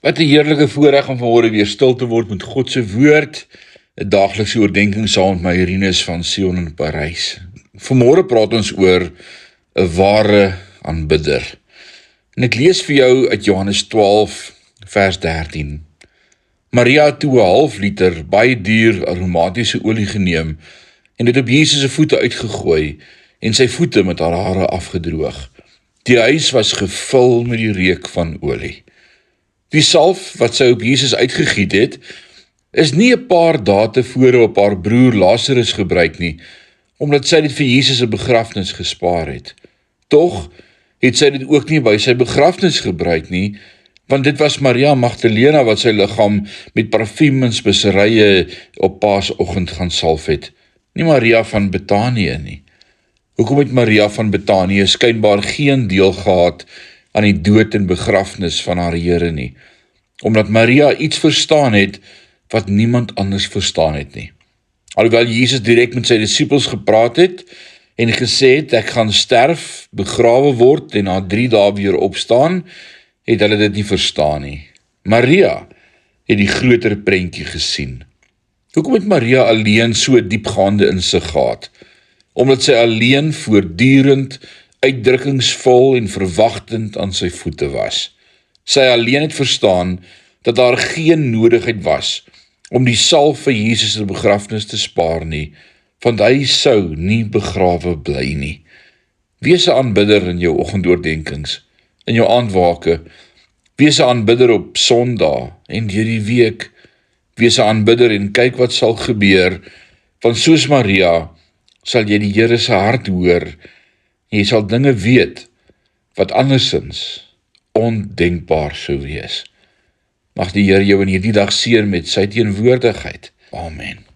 Wat 'n heerlike voorreg om vanmôre weer stil te word met God se woord. 'n Daaglikse oordeenking saam met my Irinus van Sion in Parys. Vanmôre praat ons oor 'n ware aanbidder. En ek lees vir jou uit Johannes 12 vers 13. Maria het toe 'n half liter baie duur aromatiese olie geneem en dit op Jesus se voete uitgegooi en sy voete met haar hare afgedroog. Die huis was gevul met die reuk van olie. Die salf wat sy op Jesus uitgegiet het, is nie 'n paar dae tevore op haar broer Lazarus gebruik nie, omdat sy dit vir Jesus se begrafnis gespaar het. Tog het sy dit ook nie by sy begrafnis gebruik nie, want dit was Maria Magdalena wat sy liggaam met parfuum en speserye op Paasoggend gaan salf het, nie Maria van Betanië nie. Hoekom het Maria van Betanië skynbaar geen deel gehad aan die dood en begrafnis van haar Here nie? Omdat Maria iets verstaan het wat niemand anders verstaan het nie. Alhoewel Jesus direk met sy disippels gepraat het en gesê het, ek gaan sterf, begrawe word en na 3 dae weer opstaan, het hulle dit nie verstaan nie. Maria het die groter prentjie gesien. Hoekom het Maria alleen so diepgaande insig gehad? Omdat sy alleen voortdurend uitdrukkingsvol en verwagtend aan sy voete was. Sy alleen het verstaan dat daar geen nodigheid was om die salf vir Jesus se begrafnis te spaar nie, want hy sou nie begrawe bly nie. Wees 'n aanbidder in jou oggendoordenkings, in jou aandwake. Wees 'n aanbidder op Sondag en deur die week. Wees 'n aanbidder en kyk wat sal gebeur, want soos Maria sal jy die Here se hart hoor en jy sal dinge weet wat andersins ondenkbaar sou wees. Mag die Here jou in hierdie dag seën met sy teenwoordigheid. Amen.